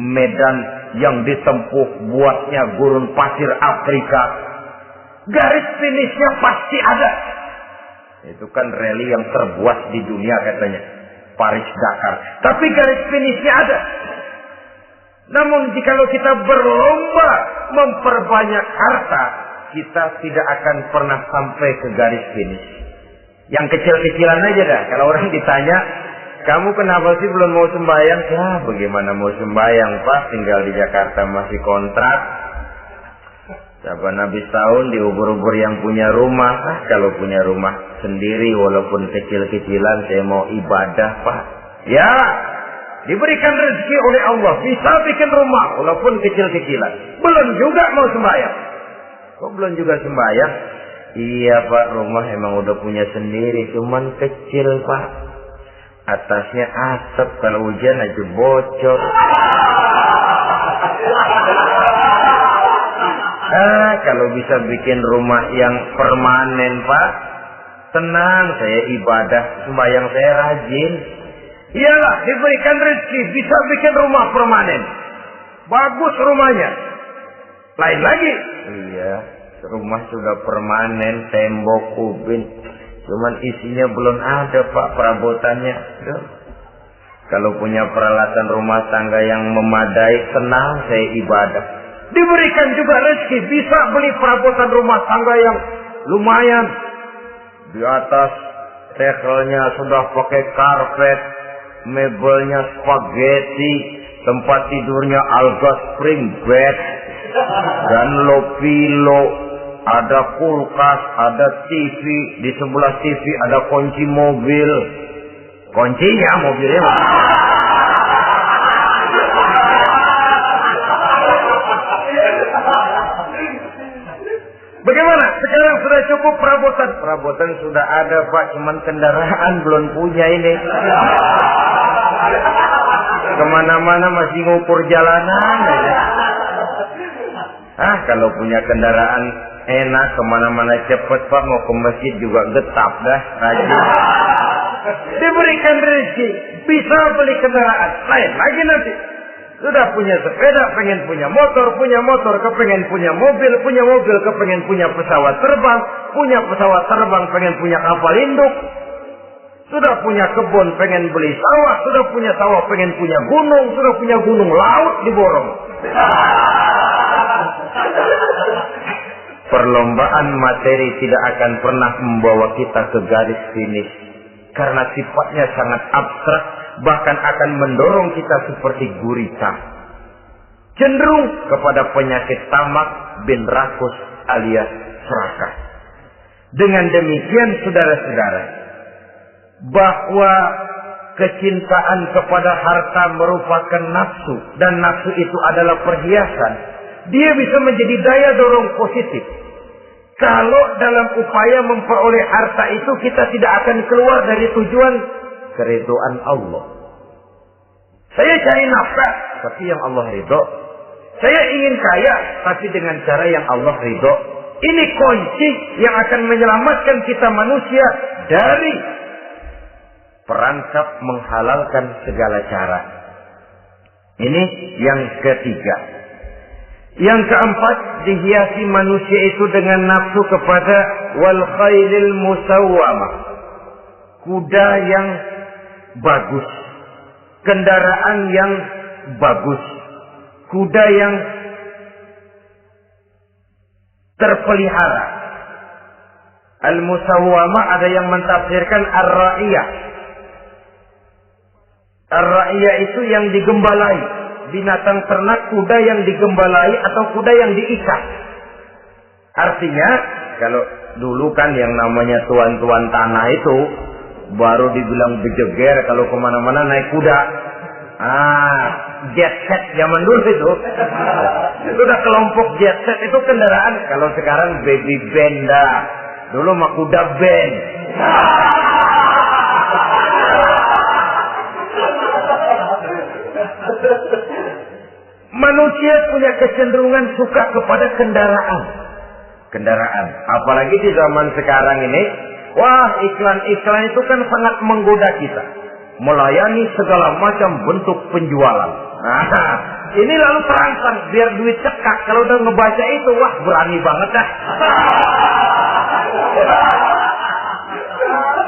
medan yang ditempuh buatnya gurun pasir Afrika, garis finishnya pasti ada. Itu kan rally yang terbuat di dunia katanya, Paris-Dakar. Tapi garis finishnya ada. Namun jikalau kita berlomba memperbanyak harta, kita tidak akan pernah sampai ke garis finish. Yang kecil-kecilan aja dah. Kalau orang ditanya, kamu kenapa sih belum mau sembahyang? Ya, bagaimana mau sembahyang, Pak? Tinggal di Jakarta masih kontrak. Saban habis tahun diubur-ubur yang punya rumah. Kalau punya rumah sendiri walaupun kecil-kecilan saya mau ibadah, Pak. Ya, diberikan rezeki oleh Allah bisa bikin rumah walaupun kecil-kecilan. Belum juga mau sembahyang. Kok belum juga sembahyang? Iya, Pak, rumah emang udah punya sendiri, cuman kecil, Pak. Atasnya asap, kalau hujan aja bocor. Kalau bisa bikin rumah yang permanen, Pak, tenang, saya ibadah, sembahyang saya rajin. Iyalah, diberikan rezeki, bisa bikin rumah permanen. Bagus rumahnya. Lain lagi. Iya, rumah sudah permanen, tembok, kubin. Cuman isinya belum ada, Pak, perabotannya. Kalau punya peralatan rumah tangga yang memadai, tenang, saya ibadah. Diberikan juga rezeki, bisa beli perabotan rumah tangga yang lumayan. Di atas tekelnya sudah pakai karpet, mebelnya spaghetti, tempat tidurnya alga spring bed, dan lo-pilo, ada kulkas, ada TV, di sebelah TV ada kunci mobil. Kuncinya mobilnya. Bagaimana? Sekarang sudah cukup perabotan. Perabotan sudah ada, Pak, cuman kendaraan belum punya ini. Kemana-mana masih ngukur jalanan aja. Kalau punya kendaraan enak, kemana-mana cepet, Pak, mau ke masjid juga getap dah, rajin. Diberikan rezeki, bisa beli kendaraan. Lain lagi nanti. Sudah punya sepeda, pengen punya motor, kepengen punya mobil, kepengen punya pesawat terbang, pengen punya kapal induk. Sudah punya kebun, pengen beli sawah, sudah punya sawah, pengen punya gunung, sudah punya gunung, laut diborong. Perlombaan materi tidak akan pernah membawa kita ke garis finish. Karena sifatnya sangat abstrak, bahkan akan mendorong kita seperti gurita. Cenderung kepada penyakit tamak bin rakus alias serakah. Dengan demikian, saudara-saudara, bahwa kecintaan kepada harta merupakan nafsu, dan nafsu itu adalah perhiasan, dia bisa menjadi daya dorong positif. Kalau dalam upaya memperoleh harta itu kita tidak akan keluar dari tujuan keridhaan Allah. Saya cari nafkah, tapi yang Allah ridho. Saya ingin kaya, tapi dengan cara yang Allah ridho. Ini kunci yang akan menyelamatkan kita manusia dari perangkap menghalalkan segala cara. Ini yang ketiga. Yang keempat, dihiasi manusia itu dengan nafsu kepada wal khailil musawwamah. Kuda yang bagus, kendaraan yang bagus, kuda yang terpelihara. Al-musawwamah ada yang mentafsirkan ar-ra'iyah. Ar-ra'iyah itu yang digembalai. Binatang ternak, kuda yang digembalai atau kuda yang diikat. Artinya, kalau dulu kan yang namanya tuan-tuan tanah itu baru dibilang bejeger kalau kemana-mana naik kuda. Jet set zaman dulu itu. Itu udah kelompok jet set itu kendaraan. Kalau sekarang baby benda. Dulu mah kuda band. Manusia punya kecenderungan suka kepada kendaraan. Apalagi di zaman sekarang ini, wah, iklan-iklan itu kan sangat menggoda kita. Melayani segala macam bentuk penjualan. Ini lalu terangsang biar duit cekak. Kalau udah ngebaca itu, wah, berani banget dah.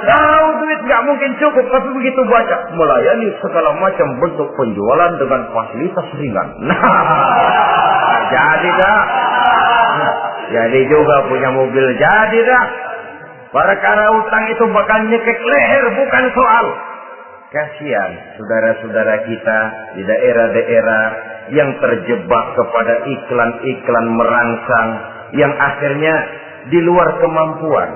Tahu duit nggak mungkin cukup, tapi begitu baca melayani segala macam bentuk penjualan dengan fasilitas ringan. Jadi dah. Jadi juga punya mobil, jadi dah. Perkara utang itu bakal nyekek leher, bukan soal. Kasihan saudara-saudara kita di daerah-daerah yang terjebak kepada iklan-iklan merangsang yang akhirnya di luar kemampuan.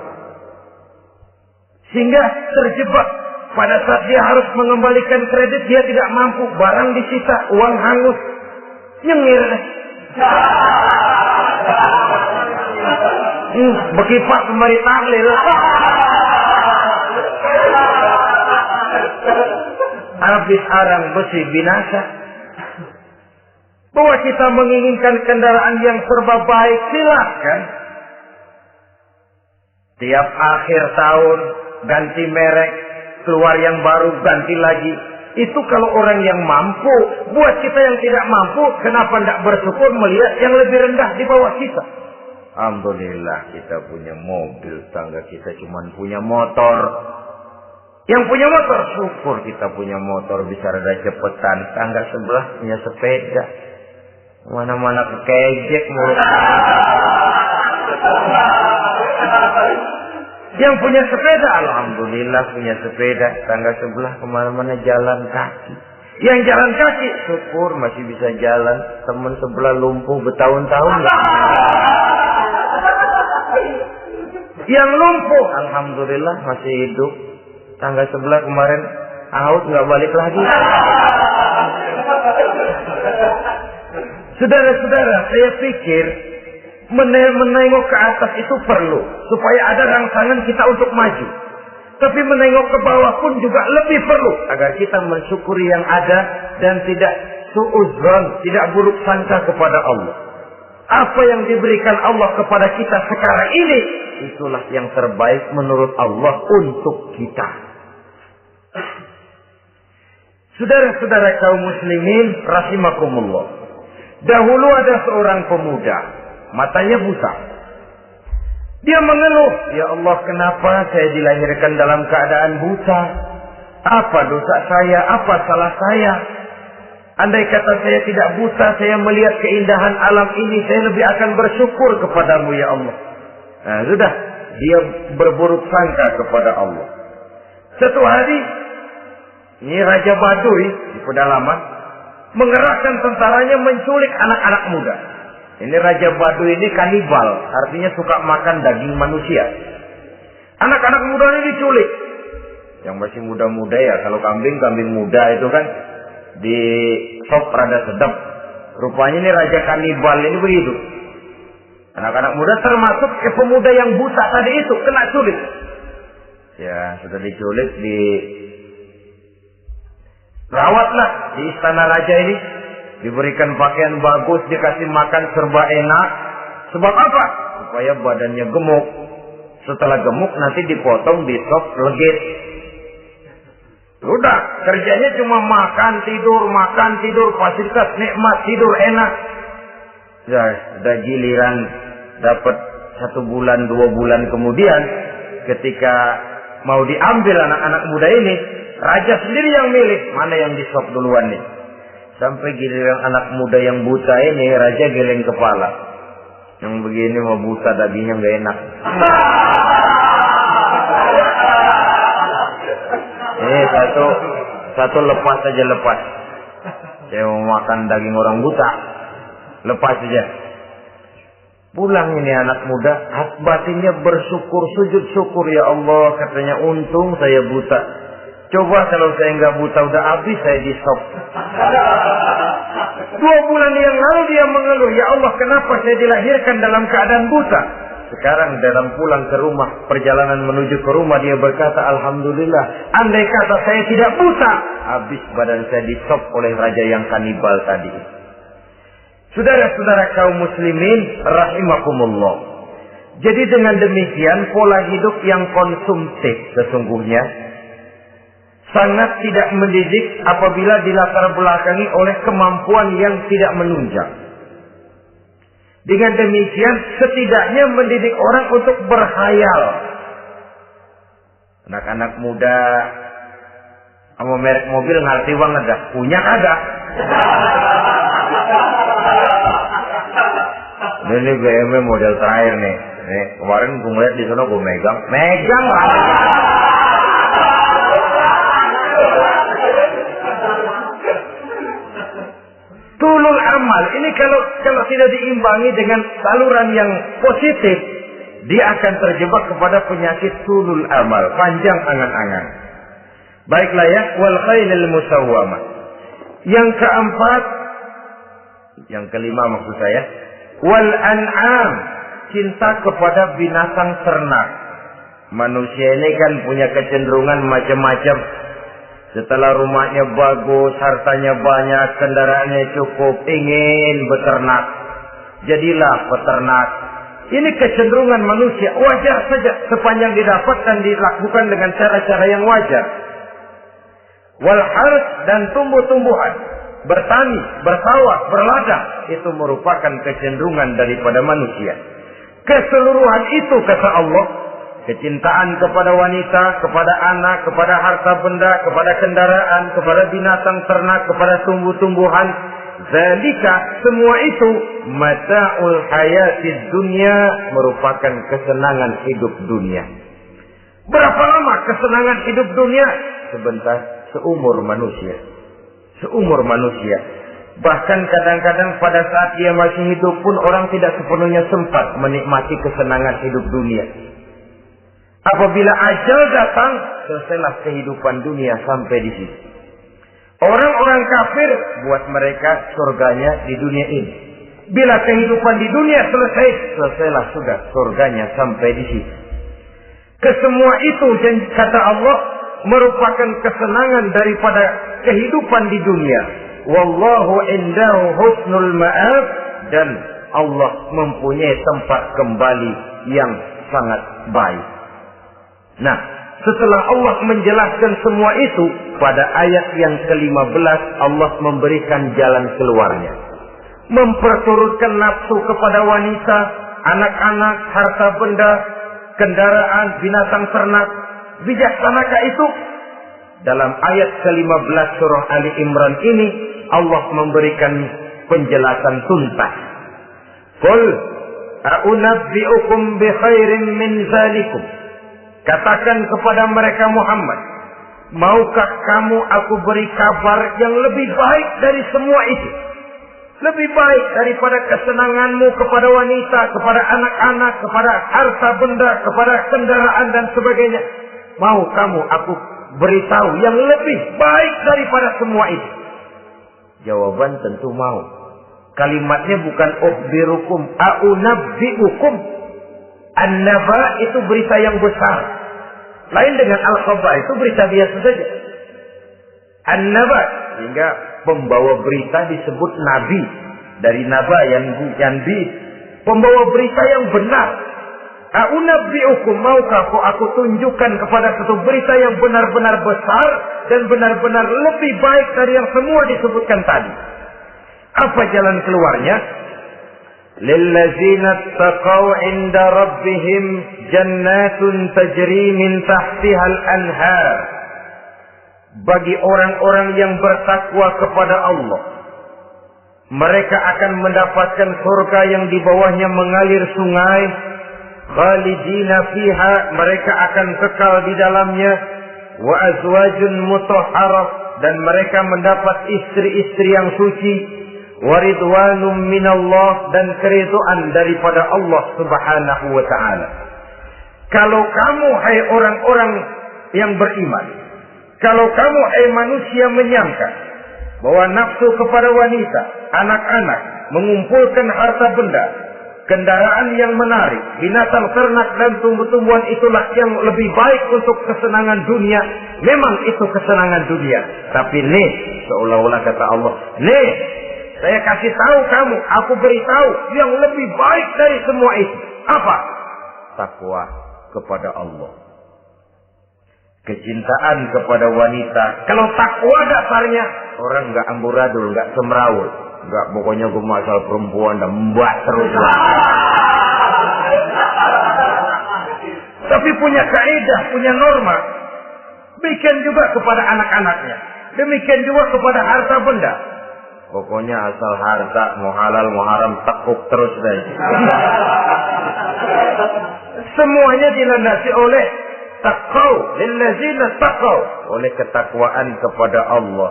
Sehingga terjebak pada saat dia harus mengembalikan kredit, dia tidak mampu, barang disita, uang hangus, nyengir. Bekipak kembali taklil. Habis arang besi binasa. Bahwa kita menginginkan kendaraan yang serba baik, silakan. Tiap akhir tahun ganti merek, keluar yang baru, ganti lagi. Itu kalau orang yang mampu. Buat kita yang tidak mampu, kenapa tidak bersyukur melihat yang lebih rendah di bawah kita? Alhamdulillah kita punya mobil, tangga kita cuma punya motor. Yang punya motor, syukur kita punya motor bisa rada cepetan. Tangga sebelah punya sepeda. Mana-mana kekejek mulu. Yang punya sepeda, alhamdulillah punya sepeda. Tangga sebelah kemana-mana jalan kaki. Yang jalan kaki, syukur masih bisa jalan. Teman sebelah lumpuh bertahun-tahun. Yang lumpuh, alhamdulillah masih hidup. Tangga sebelah kemarin out nggak balik lagi. Saudara-saudara, saya pikir menengok ke atas itu perlu supaya ada rangsangan kita untuk maju. Tapi menengok ke bawah pun juga lebih perlu agar kita mensyukuri yang ada dan tidak suudzon, tidak buruk sangka kepada Allah. Apa yang diberikan Allah kepada kita sekarang ini, itulah yang terbaik menurut Allah untuk kita. Saudara-saudara kaum muslimin rahimakumullah. Dahulu ada seorang pemuda, matanya buta. Dia mengeluh, "Ya Allah, kenapa saya dilahirkan dalam keadaan buta? Apa dosa saya? Apa salah saya? Andai kata saya tidak buta, saya melihat keindahan alam ini, saya lebih akan bersyukur kepadamu ya Allah." Nah, sudah, dia berburuk sangka kepada Allah. Satu hari, ini Raja Baduy di pedalaman mengerahkan tentaranya menculik anak-anak muda. Ini Raja Baduy ini kanibal, artinya suka makan daging manusia. Anak-anak muda ini diculik. Yang masih muda-muda ya, kalau kambing muda itu kan di sop rada sedap. Rupanya ini Raja kanibal ini begitu. Anak-anak muda termasuk pemuda yang buta tadi itu kena culik. Ya, sudah diculik, rawatlah di istana raja ini, diberikan pakaian bagus, dikasih makan serba enak. Sebab apa? Supaya badannya gemuk. Setelah gemuk nanti dipotong di sop legit. Udah, kerjanya cuma makan tidur, fasilitas nikmat, tidur enak. Ya, udah giliran dapat 1 bulan 2 bulan kemudian, ketika mau diambil anak-anak muda ini, raja sendiri yang milih mana yang disop duluan nih. Sampai giliran anak muda yang buta ini, raja geleng kepala. Yang begini mau buta, dagingnya nggak enak. Satu lepas saja lepas. Saya mau makan daging orang buta, lepas saja. Pulang ini anak muda, batinnya bersyukur, sujud syukur, ya Allah, katanya untung saya buta. Coba kalau saya nggak buta udah habis saya di sop. 2 bulan yang lalu dia mengeluh, ya Allah kenapa saya dilahirkan dalam keadaan buta. Sekarang dalam pulang ke rumah, perjalanan menuju ke rumah dia berkata, alhamdulillah, andai kata saya tidak buta, habis badan saya di sop oleh raja yang kanibal tadi. Saudara-saudara kaum muslimin rahimakumullah. Jadi dengan demikian pola hidup yang konsumtif sesungguhnya sangat tidak mendidik apabila dilatar belakangi oleh kemampuan yang tidak menunjang. Dengan demikian setidaknya mendidik orang untuk berkhayal. Anak-anak muda sama merek mobil ngerti banget dah, punya kagak? Ini BMW model terakhir nih. Nih kemarin gue ngeliat di sana gue megang lah. Tulul amal ini kalau tidak diimbangi dengan saluran yang positif, dia akan terjebak kepada penyakit tulul amal, panjang angan-angan. Baiklah ya, wal khailil musawwamah. Yang keempat, yang kelima maksud saya, wal an'am, cinta kepada binatang ternak. Manusia ini kan punya kecenderungan macam-macam. Setelah rumahnya bagus, hartanya banyak, kendaraannya cukup, ingin beternak. Jadilah peternak. Ini kecenderungan manusia, wajar saja sepanjang didapatkan dilakukan dengan cara-cara yang wajar. Wal harth, dan tumbuh-tumbuhan, bertani, bersawah, berladang, itu merupakan kecenderungan daripada manusia. Keseluruhan itu kata Allah, kecintaan kepada wanita, kepada anak, kepada harta benda, kepada kendaraan, kepada binatang ternak, kepada tumbuh-tumbuhan, zalika, semua itu mata'ul hayatid dunya, merupakan kesenangan hidup dunia. Berapa lama kesenangan hidup dunia? Sebentar, seumur manusia. Seumur manusia. Bahkan kadang-kadang pada saat dia masih hidup pun orang tidak sepenuhnya sempat menikmati kesenangan hidup dunia. Apabila ajal datang, selesailah kehidupan dunia sampai di situ. Orang-orang kafir, buat mereka surganya di dunia ini. Bila kehidupan di dunia selesai, selesailah sudah surganya sampai di situ. Kesemua itu, kata Allah, merupakan kesenangan daripada kehidupan di dunia. Wallahu indahu husnul ma'ab, dan Allah mempunyai tempat kembali yang sangat baik. Nah, setelah Allah menjelaskan semua itu, pada ayat yang ke-15 Allah memberikan jalan keluarnya. Memperturutkan nafsu kepada wanita, anak-anak, harta benda, kendaraan, binatang ternak. Bijaksanakah itu? Dalam ayat ke-15 surah Ali Imran ini, Allah memberikan penjelasan tuntas. Qul a'unabbi'ukum bi khairin min zalikum. Katakan kepada mereka Muhammad, maukah kamu aku beri kabar yang lebih baik dari semua itu? Lebih baik daripada kesenanganmu kepada wanita, kepada anak-anak, kepada harta benda, kepada kendaraan dan sebagainya. Mau kamu aku beritahu yang lebih baik daripada semua itu? Jawaban tentu mau. Kalimatnya bukan ukhbirukum, a'unabbi'ukum. An-naba itu berita yang besar. Lain dengan al-khabar, itu berita biasa saja. An-naba, sehingga pembawa berita disebut nabi. Dari naba yanbi, pembawa berita yang benar. A'unabbi'ukum, maukah aku tunjukkan kepada satu berita yang benar-benar besar dan benar-benar lebih baik dari yang semua disebutkan tadi. Apa jalan keluarnya? Lillazina taqaw 'inda rabbihim jannatun tajri min tahtiha al-anhar. Bagi orang-orang yang bertakwa kepada Allah, mereka akan mendapatkan surga yang di bawahnya mengalir sungai. Khalidina fiha, mereka akan kekal di dalamnya. Wa azwajun mutahharah, dan mereka mendapat istri-istri yang suci. Waridwanum minallah, dan keridhaan daripada Allah subhanahu wa ta'ala. Kalau kamu hai orang-orang yang beriman, kalau kamu hai manusia menyangka bahwa nafsu kepada wanita, anak-anak, mengumpulkan harta benda, kendaraan yang menarik, binatang ternak dan tumbuh-tumbuhan itulah yang lebih baik untuk kesenangan dunia, memang itu kesenangan dunia. Tapi nih, seolah-olah kata Allah, nih, saya kasih tahu kamu, aku beritahu yang lebih baik dari semua itu. Apa? Takwa kepada Allah. Kecintaan kepada wanita. Kalau takwa dasarnya, orang nggak amburadul, nggak semrawut, nggak pokoknya gue masal perempuan dan mbak terus. Tapi punya kaidah, punya norma. Demikian juga kepada anak-anaknya. Demikian juga kepada harta benda. Pokoknya asal harta, mau halal, mau haram, tekuk terus deh. Semuanya dilandasi oleh taqau, lillazina taqau, oleh ketakwaan kepada Allah.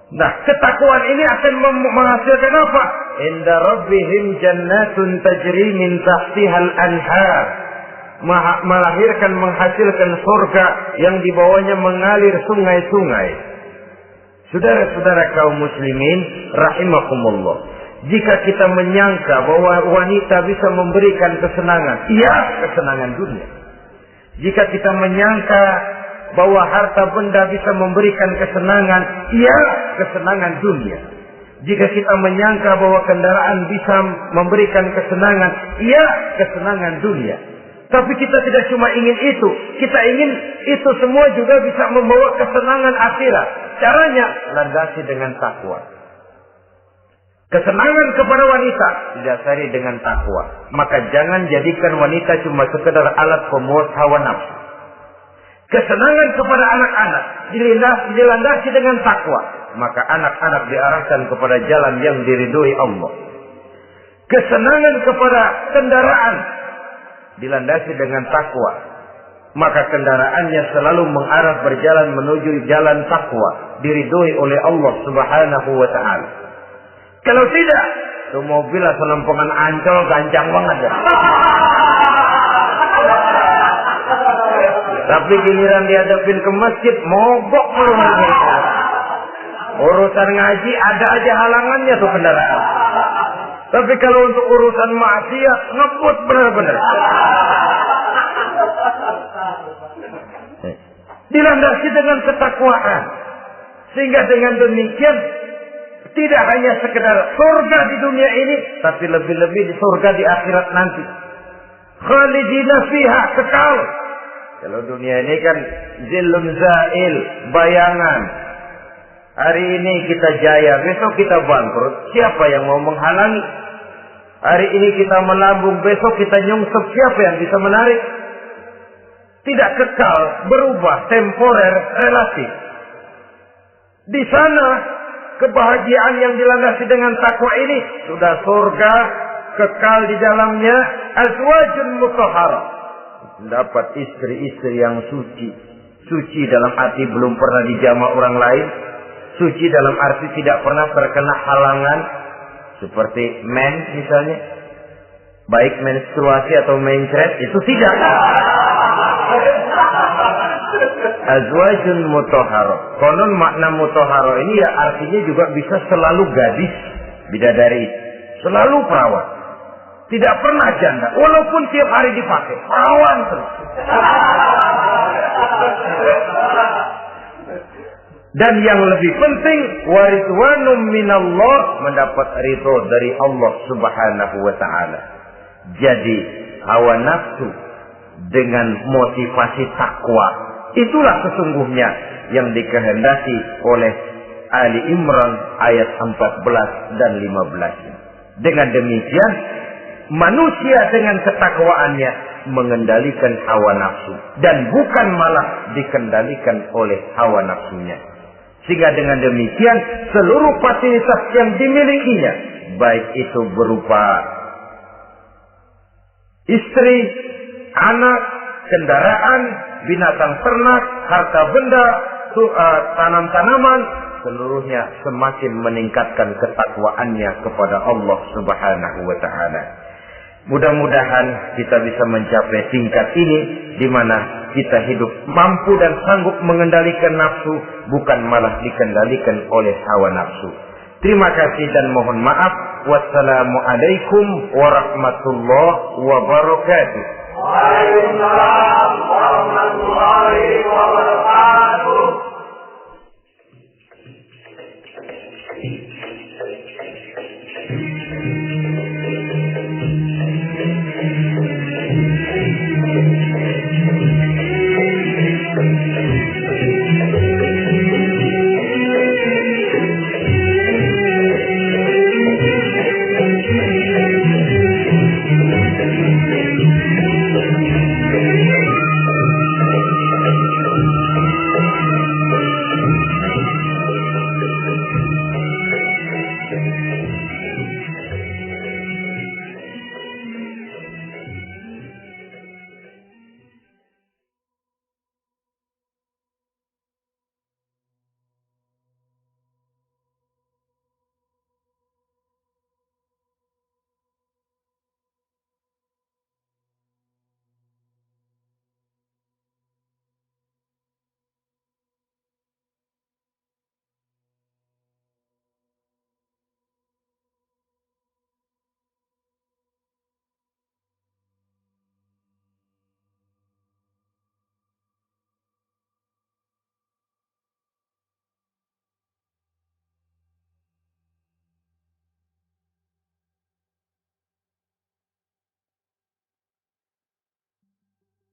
Nah, ketakwaan ini akan menghasilkan apa? Inda rabbihim jannatun tajri min tahtihal anhar. Menghasilkan surga yang di bawahnya mengalir sungai-sungai. Saudara-saudara kaum muslimin rahimakumullah. Jika kita menyangka bahwa wanita bisa memberikan kesenangan, iya, kesenangan dunia. Jika kita menyangka bahwa harta benda bisa memberikan kesenangan, iya, kesenangan dunia. Jika kita menyangka bahwa kendaraan bisa memberikan kesenangan, iya, kesenangan dunia. Tapi kita tidak cuma ingin itu, kita ingin itu semua juga bisa membawa kesenangan akhirat. Caranya landasi dengan takwa. Kesenangan kepada wanita didasari dengan takwa. Maka jangan jadikan wanita cuma sekedar alat pemuas hawa nafsu. Kesenangan kepada anak-anak dilandasi dengan takwa. Maka anak-anak diarahkan kepada jalan yang diridhoi Allah. Kesenangan kepada kendaraan dilandasi dengan takwa. Maka kendaraannya selalu mengarah berjalan menuju jalan takwa, diridhoi oleh Allah Subhanahu wa taala. Kalau tidak, tuh mobil selempengan Ancol gancang banget ya. Tapi giliran dihadapin ke masjid, mogok melulu. Urusan ngaji ada aja halangannya tuh kendaraan. Tapi kalau untuk urusan maksiat, ngebut benar-benar. Dilandasi dengan ketakwaan. Sehingga dengan demikian, tidak hanya sekedar surga di dunia ini, tapi lebih-lebih di surga di akhirat nanti. Khalidina fiha, kekal. Kalau dunia ini kan zillun zail, bayangan. Hari ini kita jaya, besok kita bangkrut. Siapa yang mau menghalangi? Hari ini kita melambung, besok kita nyungsep. Siapa yang bisa menarik? Tidak kekal, berubah, temporer, relatif. Di sana kebahagiaan yang dilandasi dengan takwa ini sudah surga, kekal di dalamnya, azwajun mutahharah. Dapat istri-istri yang suci. Suci dalam arti belum pernah dijamah orang lain. Suci dalam arti tidak pernah terkena halangan. Seperti men misalnya. Baik menstruasi atau mencret, itu tidak. Azwajun mutahharah. Konon makna mutahharah ini ya artinya juga bisa selalu gadis, bidadari, selalu perawan, tidak pernah janda, walaupun tiap hari dipakai, perawan terus. Dan yang lebih penting, waridwanum minallah, mendapat ridho dari Allah Subhanahu wa taala. Jadi hawa nafsu dengan motivasi takwa, itulah sesungguhnya yang dikehendaki oleh Ali Imran ayat 14 dan 15. Dengan demikian, manusia dengan ketakwaannya mengendalikan hawa nafsu dan bukan malah dikendalikan oleh hawa nafsunya. Sehingga dengan demikian seluruh fasilitas yang dimilikinya, baik itu berupa istri, anak, kendaraan, binatang ternak, harta benda, tanam-tanaman, seluruhnya semakin meningkatkan ketakwaannya kepada Allah Subhanahu wa taala. Mudah-mudahan kita bisa mencapai tingkat ini di mana kita hidup mampu dan sanggup mengendalikan nafsu, bukan malah dikendalikan oleh hawa nafsu. Terima kasih dan mohon maaf. Wassalamualaikum warahmatullahi wabarakatuh. Waalaikumsalam warahmatullahi wabarakatuh.